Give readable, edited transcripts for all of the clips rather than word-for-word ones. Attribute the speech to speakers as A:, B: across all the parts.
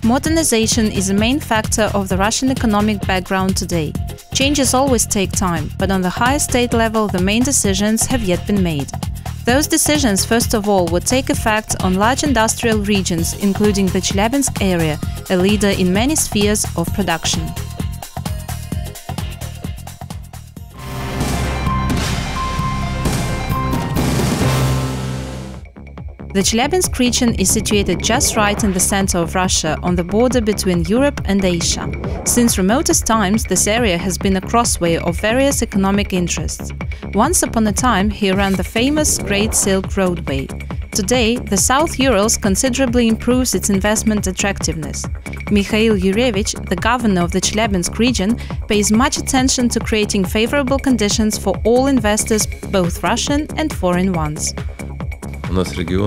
A: Modernization is a main factor of the Russian economic background today. Changes always take time, but on the highest state level the main decisions have yet been made. Those decisions, first of all, would take effect on large industrial regions, including the Chelyabinsk area, a leader in many spheres of production. The Chelyabinsk region is situated just right in the center of Russia, on the border between Europe and Asia. Since remotest times, this area has been a crossway of various economic interests. Once upon a time, here ran the famous Great Silk Roadway. Today, the South Urals considerably improves its investment attractiveness. Mikhail Yurevich, the governor of the Chelyabinsk region, pays much attention to creating favorable conditions for all investors, both Russian and foreign ones.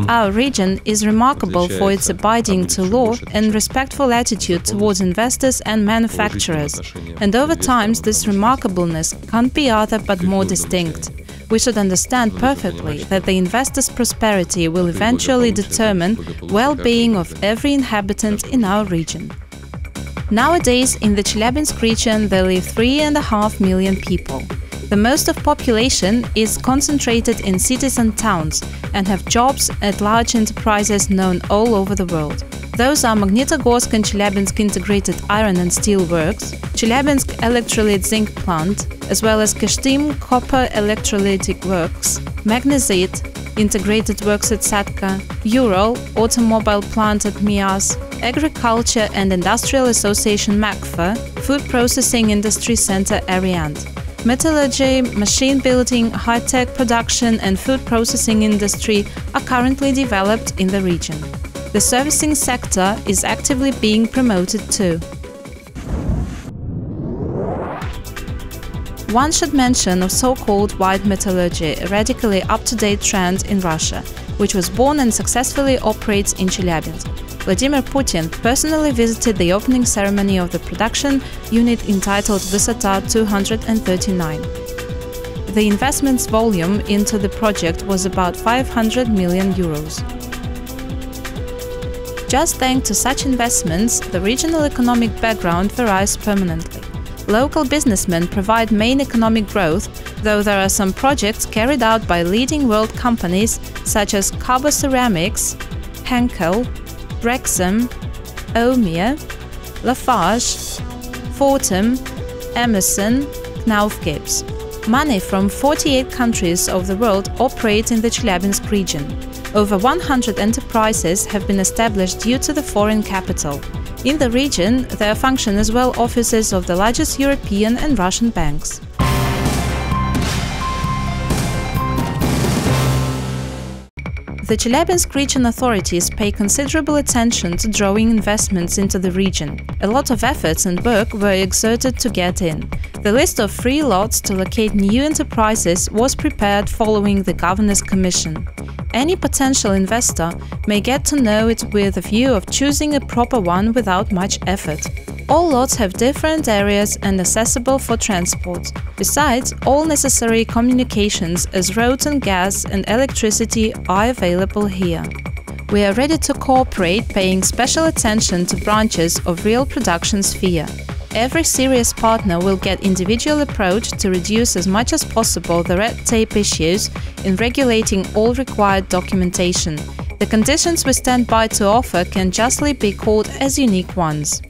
A: Our region is remarkable for its abiding to law and respectful attitude towards investors and manufacturers, and over time this remarkableness can't be other but more distinct. We should understand perfectly that the investor's prosperity will eventually determine well-being of every inhabitant in our region. Nowadays, in the Chelyabinsk region there live 3.5 million people. The most of population is concentrated in cities and towns and have jobs at large enterprises known all over the world. Those are Magnitogorsk and Chelyabinsk Integrated Iron and Steel Works, Chelyabinsk Electrolyte Zinc Plant, as well as Kashtim Copper Electrolytic Works, Magnezit Integrated Works at Satka, Ural Automobile Plant at Mias, Agriculture and Industrial Association MACFA, Food Processing Industry Center Ariant. Metallurgy, machine building, high-tech production and food processing industry are currently developed in the region. The servicing sector is actively being promoted too. One should mention of so-called white metallurgy, a radically up-to-date trend in Russia, which was born and successfully operates in Chelyabinsk. Vladimir Putin personally visited the opening ceremony of the production unit entitled Vysota 239. The investment's volume into the project was about 500 million euros. Just thanks to such investments, the regional economic background varies permanently. Local businessmen provide main economic growth, though there are some projects carried out by leading world companies such as Carbo Ceramics, Henkel, Rexam, Omea, Lafarge, Fortum, Emerson, Knauf Gibbs. Money from 48 countries of the world operate in the Chelyabinsk region. Over 100 enterprises have been established due to the foreign capital. In the region, there function as well offices of the largest European and Russian banks. The Chelyabinsk region authorities pay considerable attention to drawing investments into the region. A lot of efforts and work were exerted to get in. The list of free lots to locate new enterprises was prepared following the Governor's Commission. Any potential investor may get to know it with a view of choosing a proper one without much effort. All lots have different areas and accessible for transport. Besides, all necessary communications as roads and gas and electricity are available here. We are ready to cooperate, paying special attention to branches of real production sphere. Every serious partner will get individual approach to reduce as much as possible the red tape issues in regulating all required documentation. The conditions we stand by to offer can justly be called as unique ones.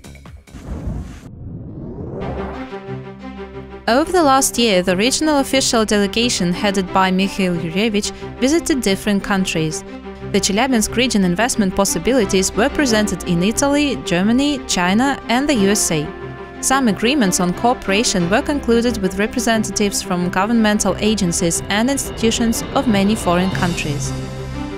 A: Over the last year, the regional official delegation headed by Mikhail Yurevich visited different countries. The Chelyabinsk region investment possibilities were presented in Italy, Germany, China and the USA. Some agreements on cooperation were concluded with representatives from governmental agencies and institutions of many foreign countries.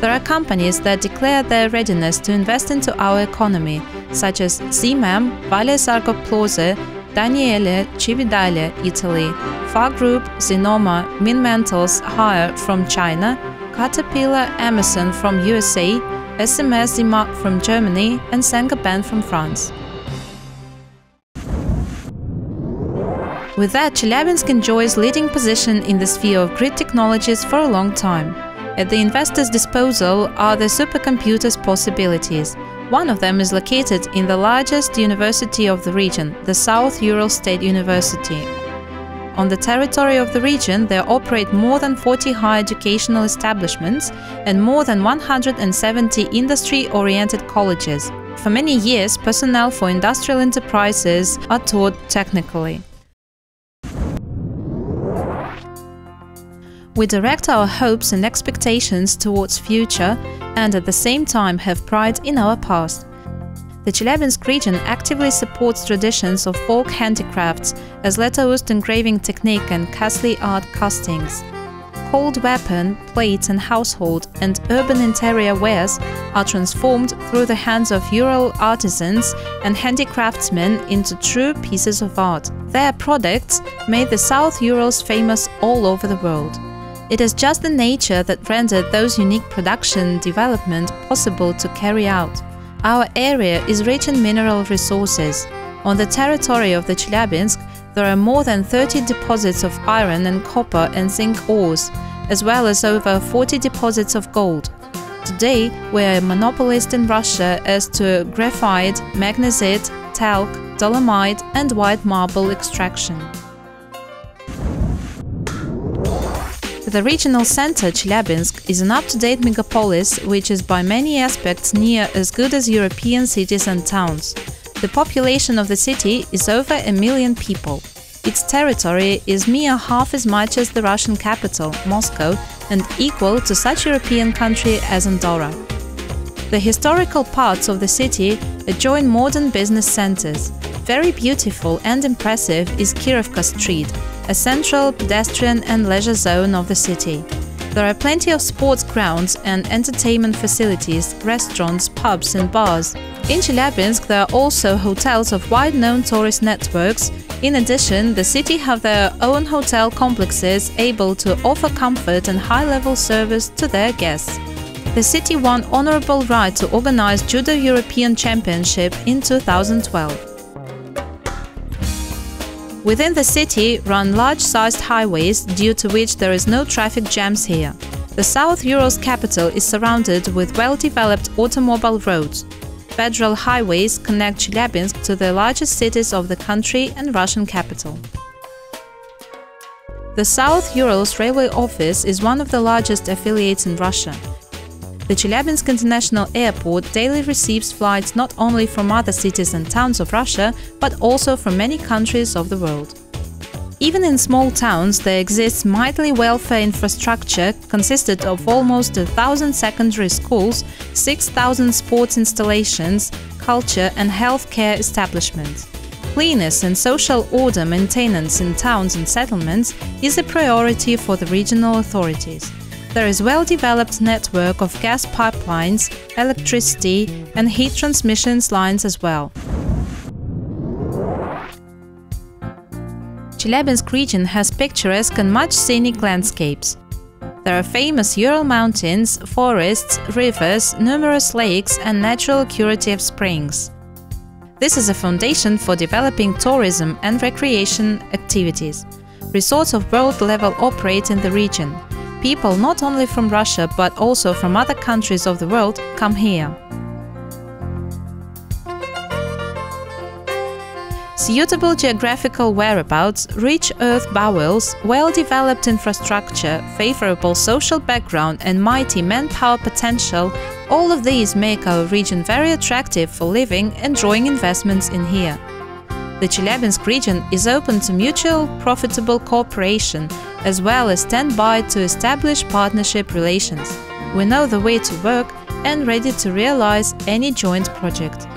A: There are companies that declare their readiness to invest into our economy, such as Simam, Vale Sargoplose, Daniele, Cividale, Italy, Far Group, Zenoma, Minmetals, Hire from China, Caterpillar, Emerson from USA, SMS Zimac from Germany and Saint-Gobain from France. With that, Chelyabinsk enjoys leading position in the sphere of grid technologies for a long time. At the investors' disposal are the supercomputers' possibilities. One of them is located in the largest university of the region, the South Ural State University. On the territory of the region, there operate more than 40 higher educational establishments and more than 170 industry-oriented colleges. For many years, personnel for industrial enterprises are taught technically. We direct our hopes and expectations towards future and at the same time have pride in our past. The Chelyabinsk region actively supports traditions of folk handicrafts as letterust engraving technique and costly art castings. Cold weapon, plates and household and urban interior wares are transformed through the hands of Ural artisans and handicraftsmen into true pieces of art. Their products made the South Urals famous all over the world. It is just the nature that rendered those unique production development possible to carry out. Our area is rich in mineral resources. On the territory of the Chelyabinsk, there are more than 30 deposits of iron and copper and zinc ores, as well as over 40 deposits of gold. Today, we are a monopolist in Russia as to graphite, magnesite, talc, dolomite and white marble extraction. The regional center, Chelyabinsk, is an up-to-date megapolis which is by many aspects near as good as European cities and towns. The population of the city is over 1 million people. Its territory is mere half as much as the Russian capital, Moscow, and equal to such European country as Andorra. The historical parts of the city adjoin modern business centers. Very beautiful and impressive is Kirovka Street, a central pedestrian and leisure zone of the city. There are plenty of sports grounds and entertainment facilities, restaurants, pubs and bars. In Chelyabinsk there are also hotels of wide-known tourist networks. In addition, the city have their own hotel complexes able to offer comfort and high-level service to their guests. The city won honorable right to organize Judo European Championship in 2012. Within the city run large-sized highways, due to which there is no traffic jams here. The South Urals capital is surrounded with well-developed automobile roads. Federal highways connect Chelyabinsk to the largest cities of the country and Russian capital. The South Urals Railway Office is one of the largest affiliates in Russia. The Chelyabinsk International Airport daily receives flights not only from other cities and towns of Russia, but also from many countries of the world. Even in small towns there exists mightily welfare infrastructure consisted of almost 1,000 secondary schools, 6,000 sports installations, culture and healthcare establishments. Cleanliness and social order maintenance in towns and settlements is a priority for the regional authorities. There is a well-developed network of gas pipelines, electricity and heat transmission lines as well. Chelyabinsk region has picturesque and much scenic landscapes. There are famous Ural mountains, forests, rivers, numerous lakes and natural curative springs. This is a foundation for developing tourism and recreation activities. Resorts of world level operate in the region. People not only from Russia but also from other countries of the world come here. Suitable geographical whereabouts, rich earth bowels, well-developed infrastructure, favorable social background and mighty manpower potential, all of these make our region very attractive for living and drawing investments in here. The Chelyabinsk region is open to mutual profitable cooperation, as well as stand by to establish partnership relations. We know the way to work and ready to realize any joint project.